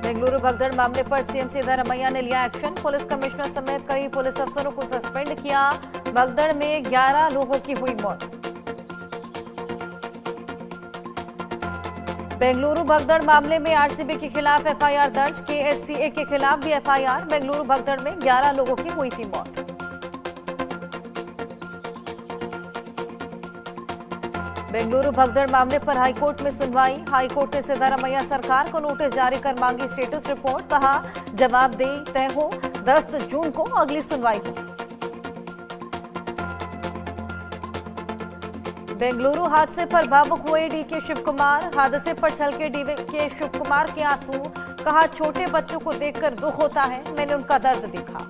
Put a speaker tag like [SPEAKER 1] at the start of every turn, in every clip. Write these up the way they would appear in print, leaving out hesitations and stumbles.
[SPEAKER 1] बेंगलुरु भगदड़ मामले पर सीएम सिद्धरामैया ने लिया एक्शन। पुलिस कमिश्नर समेत कई पुलिस अफसरों को सस्पेंड किया। भगदड़ में 11 लोगों की हुई मौत। बेंगलुरु भगदड़ मामले में आरसीबी के खिलाफ एफआईआर दर्ज। केएससीए के खिलाफ भी एफआईआर। बेंगलुरु भगदड़ में 11 लोगों की हुई थी मौत। बेंगलुरु भगदड़ मामले पर हाईकोर्ट में सुनवाई। हाईकोर्ट ने सिद्धरामैया सरकार को नोटिस जारी कर मांगी स्टेटस रिपोर्ट। कहा जवाबदेही तय हो, 10 जून को अगली सुनवाई हो। बेंगलुरु हादसे पर भावुक हुए डीके शिव कुमार। हादसे पर छलके डीके शिव कुमार के आंसू। कहा छोटे बच्चों को देखकर दुख होता है, मैंने उनका दर्द देखा।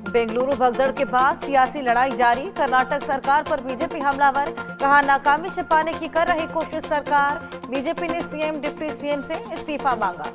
[SPEAKER 1] बेंगलुरु भगदड़ के बाद सियासी लड़ाई जारी। कर्नाटक सरकार पर बीजेपी हमलावर। कहा नाकामी छिपाने की कर रही कोशिश सरकार। बीजेपी ने सीएम डिप्टी सीएम से इस्तीफा मांगा।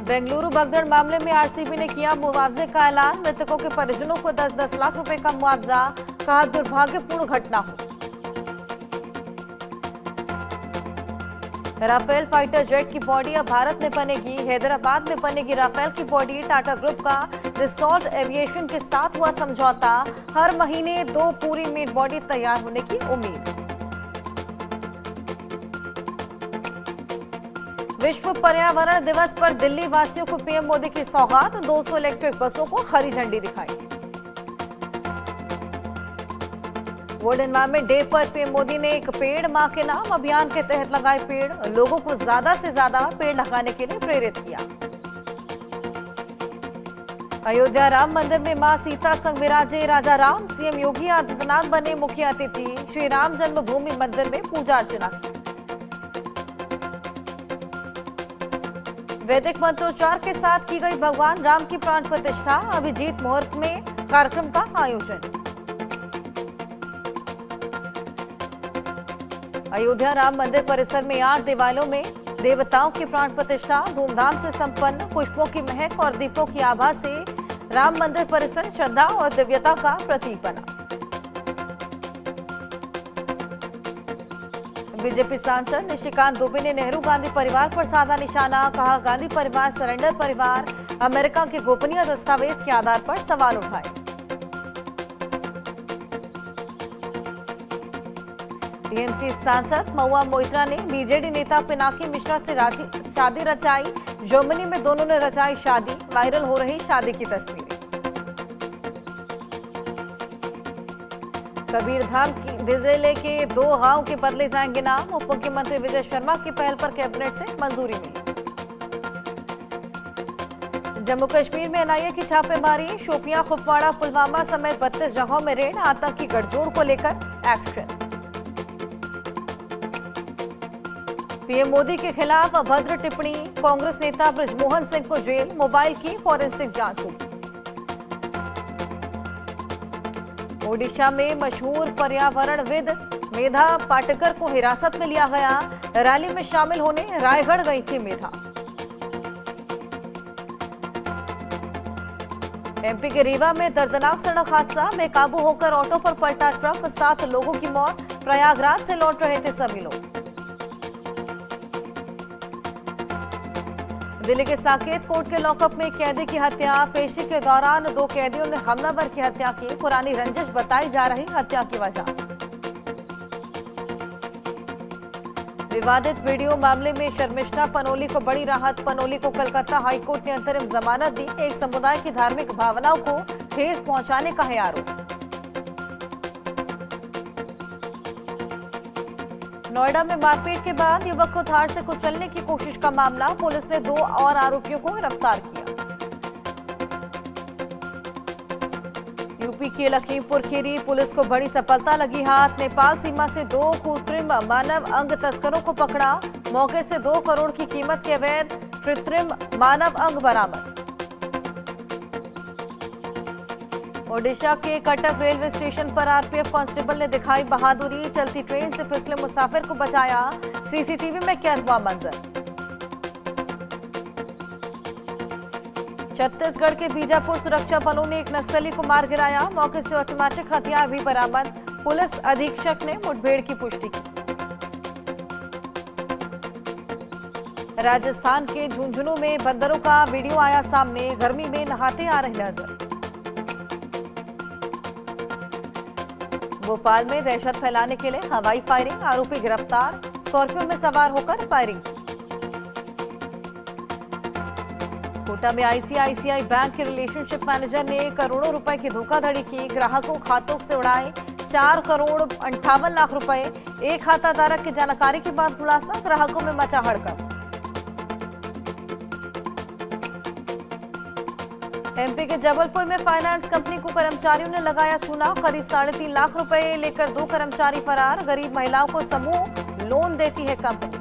[SPEAKER 1] बेंगलुरु भगदड़ मामले में आरसीबी ने किया मुआवजे का ऐलान। मृतकों के परिजनों को 10-10 लाख रुपए का मुआवजा। कहा दुर्भाग्यपूर्ण घटना हो। राफेल फाइटर जेट की बॉडी अब भारत में बनेगी। हैदराबाद में बनेगी राफेल की बॉडी। टाटा ग्रुप का रिसॉर्ट एविएशन के साथ हुआ समझौता। हर महीने 2 पूरी मेड बॉडी तैयार होने की उम्मीद। विश्व पर्यावरण दिवस पर दिल्ली वासियों को पीएम मोदी की सौगात। 200 इलेक्ट्रिक बसों को हरी झंडी दिखाई। वर्ल्ड एनवायरमेंट डे पर पीएम मोदी ने एक पेड़ मां के नाम अभियान के तहत लगाए पेड़। लोगों को ज्यादा से ज्यादा पेड़ लगाने के लिए प्रेरित किया। अयोध्या राम मंदिर में मां सीता संग विराजे राजा राम। सीएम योगी आदित्यनाथ बने मुख्य अतिथि। श्री राम जन्मभूमि मंदिर में पूजा अर्चना की। वैदिक मंत्रोच्चार के साथ की गई भगवान राम की प्राण प्रतिष्ठा। अभिजीत मुहूर्त में कार्यक्रम का आयोजन। अयोध्या राम मंदिर परिसर में 8 देवालयों में देवताओं की प्राण प्रतिष्ठा धूमधाम से संपन्न। पुष्पों की महक और दीपों की आभा से राम मंदिर परिसर श्रद्धा और दिव्यता का प्रतीक बना। बीजेपी सांसद निशिकांत दुबे ने नेहरू गांधी परिवार पर साधा निशाना। कहा गांधी परिवार सरेंडर परिवार। अमेरिका के गोपनीय दस्तावेज के आधार पर सवाल उठाए। टीएमसी सांसद महुआ मोइत्रा ने बीजेडी नेता पिनाकी मिश्रा से शादी रचाई। जर्मनी में दोनों ने रचाई शादी। वायरल हो रही शादी की तस्वीरें। कबीरधाम जिले के 2 गांव के बदले जाएंगे नाम। उप मुख्यमंत्री विजय शर्मा की पहल पर कैबिनेट से मंजूरी मिली। जम्मू कश्मीर में एनआईए की छापेमारी। शोपियां, कुपवाड़ा, पुलवामा समेत 32 जगहों में रेड। आतंकी गठजोड़ को लेकर एक्शन। पीएम मोदी के खिलाफ अभद्र टिप्पणी। कांग्रेस नेता बृजमोहन सिंह को जेल। मोबाइल की फॉरेंसिक जांच होगी। ओडिशा में मशहूर पर्यावरणविद मेधा पाटकर को हिरासत में लिया गया। रैली में शामिल होने रायगढ़ गई थी मेधा। एमपी के रीवा में दर्दनाक सड़क हादसा। बेकाबू होकर ऑटो पर पलटा ट्रक। 7 लोगों की मौत। प्रयागराज से लौट रहे थे सभी लोग। दिल्ली के साकेत कोर्ट के लॉकअप में कैदी की हत्या। पेशी के दौरान 2 कैदियों ने हमलावर की हत्या की। पुरानी रंजिश बताई जा रही हत्या की वजह। विवादित वीडियो मामले में शर्मिष्ठा पनोली को बड़ी राहत। पनोली को कलकत्ता हाईकोर्ट ने अंतरिम जमानत दी। एक समुदाय की धार्मिक भावनाओं को ठेस पहुंचाने का है आरोप। नोएडा में मारपीट के बाद युवक को थार से कुचलने की कोशिश का मामला। पुलिस ने 2 और आरोपियों को गिरफ्तार किया। यूपी के लखीमपुर खीरी पुलिस को बड़ी सफलता लगी हाथ। नेपाल सीमा से 2 कृत्रिम मानव अंग तस्करों को पकड़ा। मौके से 2 करोड़ की कीमत के अवैध कृत्रिम मानव अंग बरामद। ओडिशा के कटक रेलवे स्टेशन पर आरपीएफ कांस्टेबल ने दिखाई बहादुरी। चलती ट्रेन से फिसले मुसाफिर को बचाया। सीसीटीवी में कैद हुआ मंजर। छत्तीसगढ़ के बीजापुर सुरक्षा बलों ने एक नक्सली को मार गिराया। मौके से ऑटोमेटिक हथियार भी बरामद। पुलिस अधीक्षक ने मुठभेड़ की पुष्टि की। राजस्थान के झुंझुनू में बंदरों का वीडियो आया सामने, गर्मी में नहाते आ रहे नजर। भोपाल में दहशत फैलाने के लिए हवाई फायरिंग, आरोपी गिरफ्तार, स्कॉर्पियो में सवार होकर फायरिंग। कोटा में आईसीआईसीआई बैंक के रिलेशनशिप मैनेजर ने करोड़ों रुपए की धोखाधड़ी की, ग्राहकों खातों से उड़ाए 4 करोड़ 58 लाख रुपए। एक खाता धारक की जानकारी के बाद खुलासा, ग्राहकों में मचा हड़कंप। एमपी के जबलपुर में फाइनेंस कंपनी को कर्मचारियों ने लगाया चूना, करीब 3.5 लाख रुपए लेकर 2 कर्मचारी फरार। गरीब महिलाओं को समूह लोन देती है कंपनी।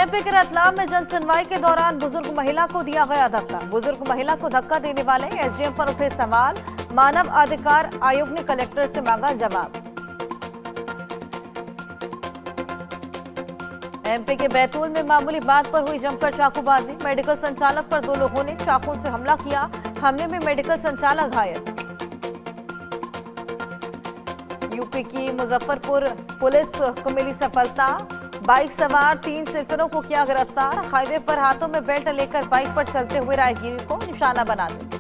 [SPEAKER 1] एमपी के रतलाम में जन सुनवाई के दौरान बुजुर्ग महिला को दिया गया धक्का। बुजुर्ग महिला को धक्का देने वाले एसडीएम पर उठे सवाल, मानव अधिकार आयोग ने कलेक्टर से मांगा जवाब। एमपी के बैतूल में मामूली बात पर हुई जमकर चाकूबाजी, मेडिकल संचालक पर 2 लोगों ने चाकू से हमला किया, हमले में मेडिकल संचालक घायल। यूपी की मुजफ्फरपुर पुलिस को मिली सफलता, बाइक सवार 3 सिरफिरों को किया गिरफ्तार। हाईवे पर हाथों में बेल्ट लेकर बाइक पर चलते हुए राहगीर को निशाना बना दिया।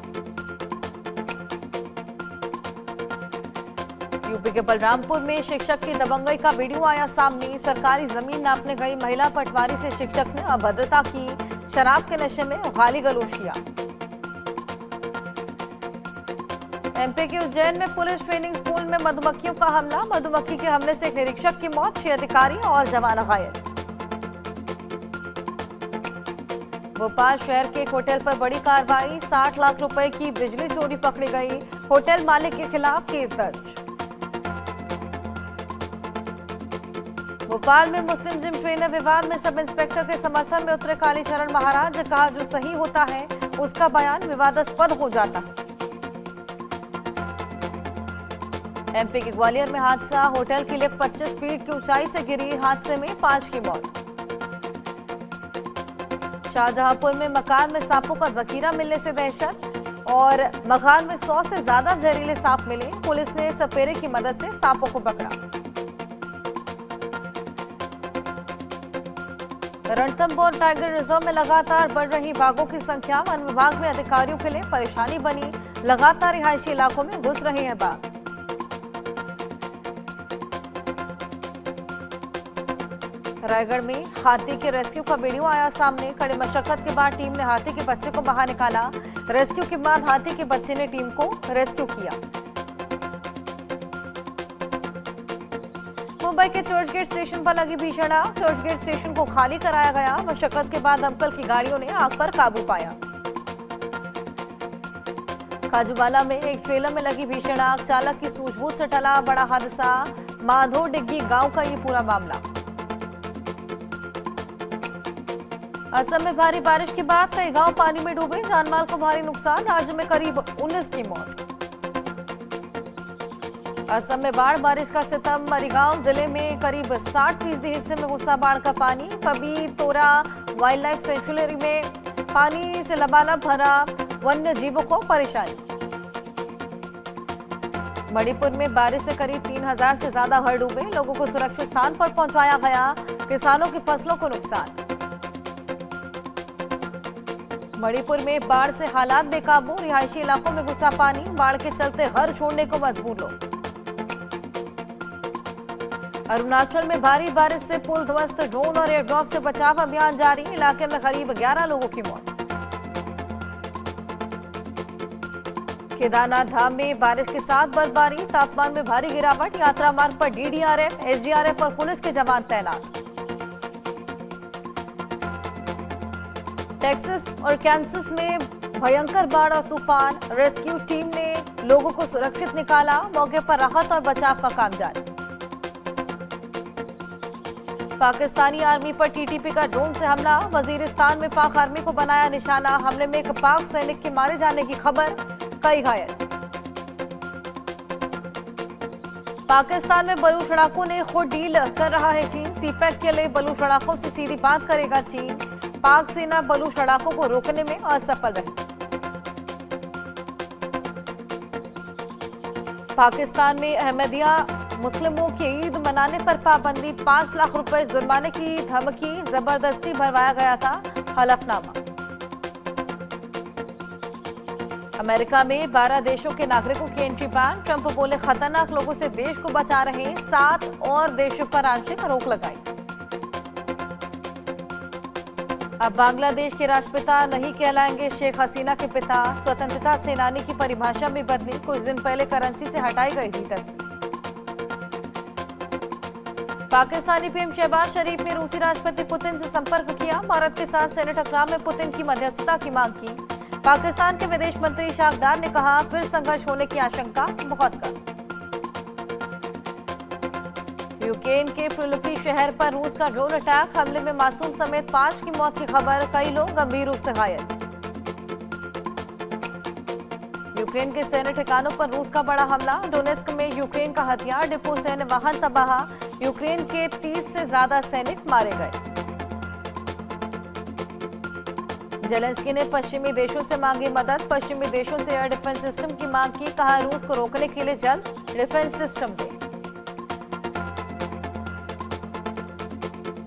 [SPEAKER 1] यूपी के बलरामपुर में शिक्षक की दबंगई का वीडियो आया सामने, सरकारी जमीन नापने गई महिला पटवारी से शिक्षक ने अभद्रता की, शराब के नशे में गाली गलौज किया। एमपी के उज्जैन में पुलिस ट्रेनिंग स्कूल में मधुमक्खियों का हमला, मधुमक्खी के हमले से एक निरीक्षक की मौत, 6 अधिकारी और जवान घायल। भोपाल शहर के एक होटल पर बड़ी कार्रवाई, 60 लाख रुपए की बिजली चोरी पकड़ी गई, होटल मालिक के खिलाफ केस दर्ज। भोपाल में मुस्लिम जिम ट्रेनर विवाद में सब इंस्पेक्टर के समर्थन में उतरे कालीचरण महाराज, कहा जो सही होता है उसका बयान विवादास्पद हो जाता है। एमपी के ग्वालियर में हादसा, होटल की लिफ्ट 25 फीट की ऊंचाई से गिरी, हादसे में 5 की मौत। शाहजहांपुर में मकान में सांपों का जखीरा मिलने से दहशत, और मकान में 100 से ज्यादा जहरीले सांप मिले, पुलिस ने सपेरे की मदद से सांपों को पकड़ा। रणथंभौर टाइगर रिजर्व में लगातार बढ़ रही बाघों की संख्या, वन विभाग में अधिकारियों के लिए परेशानी बनी, लगातार रिहायशी इलाकों में घुस रहे हैं बाघ। रायगढ़ में हाथी के रेस्क्यू का वीडियो आया सामने, कड़ी मशक्कत के बाद टीम ने हाथी के बच्चे को बाहर निकाला, रेस्क्यू के बाद हाथी के बच्चे ने टीम को रेस्क्यू किया। मुंबई के चर्चगेट स्टेशन पर लगी भीषण आग, चर्चगेट स्टेशन को खाली कराया गया, मशक्कत के बाद दमकल की गाड़ियों ने आग पर काबू पाया। काजूवाला में एक ट्रेलर में लगी भीषण आग, चालक की सूझबूझ से टला बड़ा हादसा, माधो डिग्गी गांव का ये पूरा मामला। असम में भारी बारिश के बाद कई गांव पानी में डूबे, जानमाल को भारी नुकसान, राज्य में करीब 19 की मौत। असम में बाढ़ बारिश का सितम, मरीगांव जिले में करीब 60% हिस्से में घुसा बाढ़ का पानी। पबी तोरा वाइल्ड लाइफ सेंचुरी में पानी से लबालब भरा, वन्य जीवों को परेशानी। मणिपुर में बारिश से करीब 3000 से ज्यादा घर डूबे, लोगों को सुरक्षित स्थान पर पहुंचाया गया, किसानों की फसलों को नुकसान। मणिपुर में बाढ़ से हालात बेकाबू, रिहायशी इलाकों में घुसा पानी, बाढ़ के चलते घर छोड़ने को मजबूर लोग। अरुणाचल में भारी बारिश से पुल ध्वस्त, ड्रोन और एयरड्रॉप से बचाव अभियान जारी, इलाके में करीब 11 लोगों की मौत। केदारनाथ धाम में बारिश के साथ बर्फबारी, तापमान में भारी गिरावट, यात्रा मार्ग पर डीडीआरएफ, एसडीआरएफ और पुलिस के जवान तैनात। टेक्सास और कैंसस में भयंकर बाढ़ और तूफान, रेस्क्यू टीम ने लोगों को सुरक्षित निकाला, मौके पर राहत और बचाव का काम जारी। पाकिस्तानी आर्मी पर टीटीपी का ड्रोन से हमला, वजीरिस्तान में पाक आर्मी को बनाया निशाना, हमले में एक पाक सैनिक के मारे जाने की खबर, कई घायल। पाकिस्तान में बलूच लड़ाकों ने खुद डील कर रहा है चीन, सीपैक के लिए बलूच लड़ाकों से सीधी बात करेगा चीन, पाक सेना बलूच लड़ाकों को रोकने में असफल रही। पाकिस्तान में अहमदिया मुस्लिमों की ईद मनाने पर पाबंदी, 5 लाख रुपए जुर्माने की धमकी, जबरदस्ती भरवाया गया था हलफनामा। अमेरिका में 12 देशों के नागरिकों की एंट्री बैन, ट्रंप बोले खतरनाक लोगों से देश को बचा रहे, 7 और देशों पर आंशिक रोक लगाई। अब बांग्लादेश के राष्ट्रपिता नहीं कहलाएंगे शेख हसीना के पिता, स्वतंत्रता सेनानी की परिभाषा में बदली, कुछ दिन पहले करेंसी से हटाई गई थी तस्वीर। पाकिस्तानी पीएम शहबाज शरीफ ने रूसी राष्ट्रपति पुतिन से संपर्क किया, भारत के साथ सेनेट टकराव में पुतिन की मध्यस्थता की मांग की। पाकिस्तान के विदेश मंत्री शाहदार ने कहा, फिर संघर्ष होने की आशंका बहुत कम। यूक्रेन के प्रिलुकी शहर पर रूस का ड्रोन अटैक, हमले में मासूम समेत 5 की मौत की खबर, कई लोग गंभीर रूप से घायल। यूक्रेन के सैन्य ठिकानों पर रूस का बड़ा हमला, डोनेस्क में यूक्रेन का हथियार डिपो सैन्य वाहन तबाह, यूक्रेन के 30 से ज्यादा सैनिक मारे गए। जेलेंस्की ने पश्चिमी देशों से मांगी मदद, पश्चिमी देशों से एयर डिफेंस सिस्टम की मांग की, कहा रूस को रोकने के लिए जल्द डिफेंस सिस्टम दें।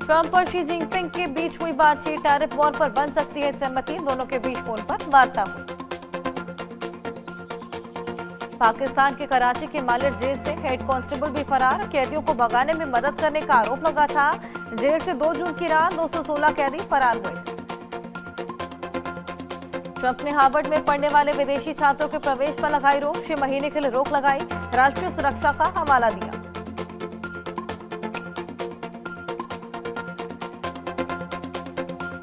[SPEAKER 1] ट्रंप और शी जिनपिंग के बीच हुई बातचीत, टैरिफ वॉर पर बन सकती है सहमति, दोनों के बीच फोन पर वार्ता हुई। पाकिस्तान के कराची के मालिर जेल से हेड कांस्टेबल भी फरार, कैदियों को भगाने में मदद करने का आरोप लगा था। जेल से 2 जून की रात 216 कैदी फरार हुए थे। ट्रंप ने हार्वर्ड में पढ़ने वाले विदेशी छात्रों के प्रवेश पर लगाई रोक, 6 महीने के लिए रोक लगाई, राष्ट्रीय सुरक्षा का हवाला दिया।